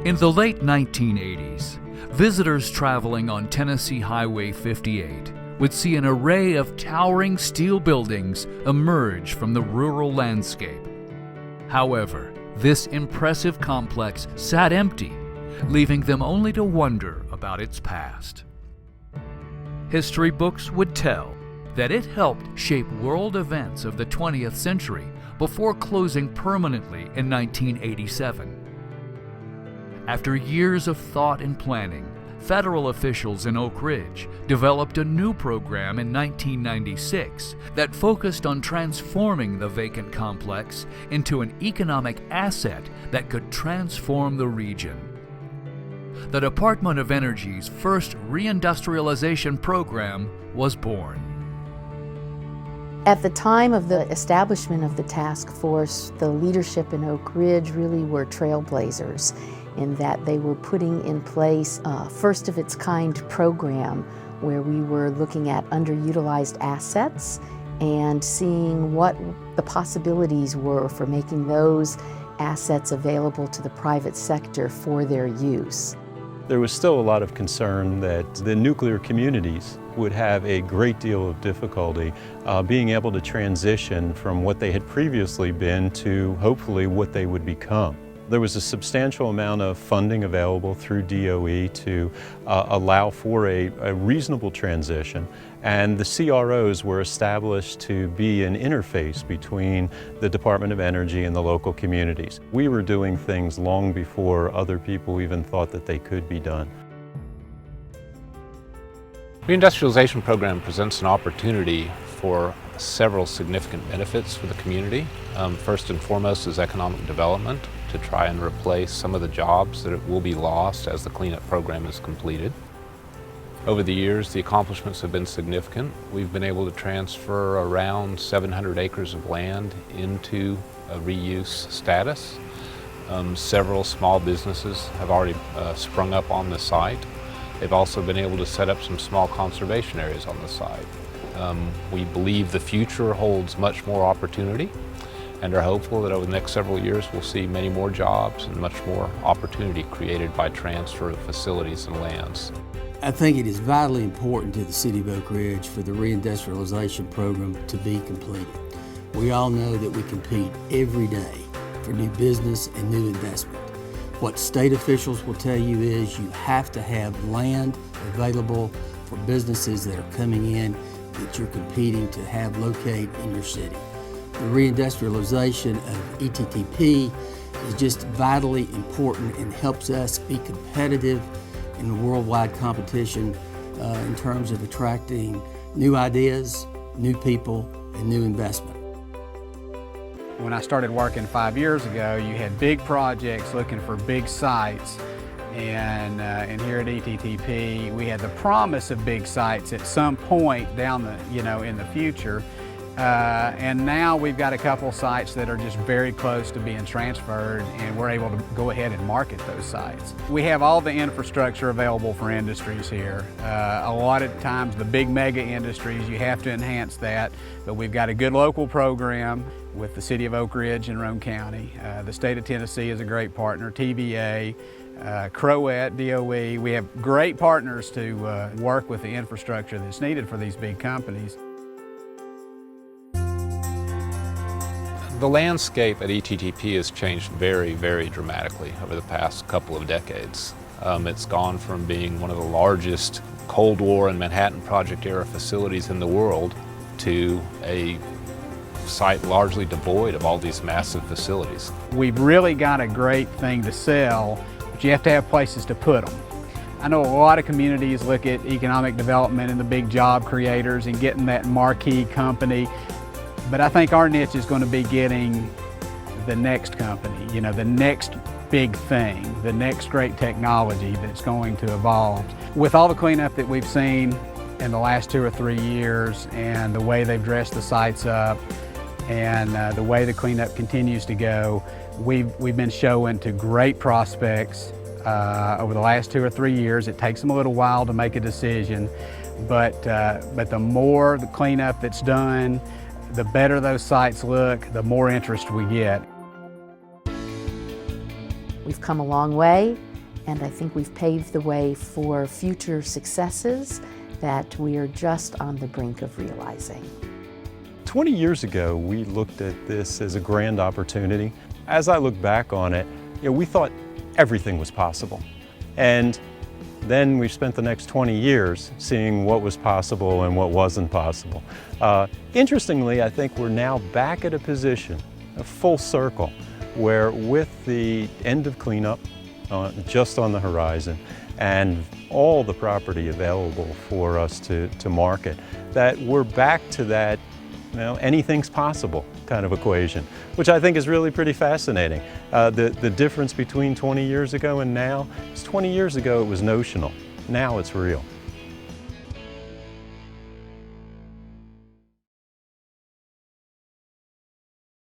In the late 1980s, visitors traveling on Tennessee Highway 58 would see an array of towering steel buildings emerge from the rural landscape. However, this impressive complex sat empty, leaving them only to wonder about its past. History books would tell that it helped shape world events of the 20th century before closing permanently in 1987. After years of thought and planning, federal officials in Oak Ridge developed a new program in 1996 that focused on transforming the vacant complex into an economic asset that could transform the region. The Department of Energy's first Reindustrialization Program was born. At the time of the establishment of the task force, the leadership in Oak Ridge really were trailblazers in that they were putting in place a first-of-its-kind program where we were looking at underutilized assets and seeing what the possibilities were for making those assets available to the private sector for their use. There was still a lot of concern that the nuclear communities would have a great deal of difficulty being able to transition from what they had previously been to hopefully what they would become. There was a substantial amount of funding available through DOE to allow for a reasonable transition, and the CROs were established to be an interface between the Department of Energy and the local communities. We were doing things long before other people even thought that they could be done. The Reindustrialization Program presents an opportunity for several significant benefits for the community. First and foremost is economic development, to try and replace some of the jobs that will be lost as the cleanup program is completed. Over the years, the accomplishments have been significant. We've been able to transfer around 700 acres of land into a reuse status. Several small businesses have already sprung up on the site. They've also been able to set up some small conservation areas on the site. We believe the future holds much more opportunity, and are hopeful that over the next several years we'll see many more jobs and much more opportunity created by transfer of facilities and lands. I think it is vitally important to the City of Oak Ridge for the Reindustrialization Program to be completed. We all know that we compete every day for new business and new investment. What state officials will tell you is you have to have land available for businesses that are coming in that you're competing to have locate in your city. The reindustrialization of ETTP is just vitally important and helps us be competitive in the worldwide competition in terms of attracting new ideas, new people, and new investment. When I started working 5 years ago, you had big projects looking for big sites, and here at ETTP, we had the promise of big sites at some point down the, in the future. And now we've got a couple sites that are just very close to being transferred, and we're able to go ahead and market those sites. We have all the infrastructure available for industries here. A lot of times the big mega industries, you have to enhance that, but we've got a good local program with the City of Oak Ridge and Roane County. The state of Tennessee is a great partner, TVA, CROET, DOE. We have great partners to work with the infrastructure that's needed for these big companies. The landscape at ETTP has changed very, very dramatically over the past couple of decades. It's gone from being one of the largest Cold War and Manhattan Project era facilities in the world to a site largely devoid of all these massive facilities. We've really got a great thing to sell, but you have to have places to put them. I know a lot of communities look at economic development and the big job creators and getting that marquee company. But I think our niche is going to be getting the next company, the next big thing, the next great technology that's going to evolve. With all the cleanup that we've seen in the last 2 or 3 years, and the way they've dressed the sites up, and the way the cleanup continues to go, we've been showing to great prospects over the last 2 or 3 years. It takes them a little while to make a decision, but the more the cleanup that's done, the better those sites look, the more interest we get. We've come a long way, And I think we've paved the way for future successes that we are just on the brink of realizing. 20 years ago, we looked at this as a grand opportunity. As I look back on it, we thought everything was possible. And then we spent the next 20 years seeing what was possible and what wasn't possible. Interestingly, I think we're now back at a position, a full circle, where with the end of cleanup just on the horizon and all the property available for us to market, that we're back to that anything's possible kind of equation, which I think is really pretty fascinating. The difference between 20 years ago and now is 20 years ago it was notional. Now it's real.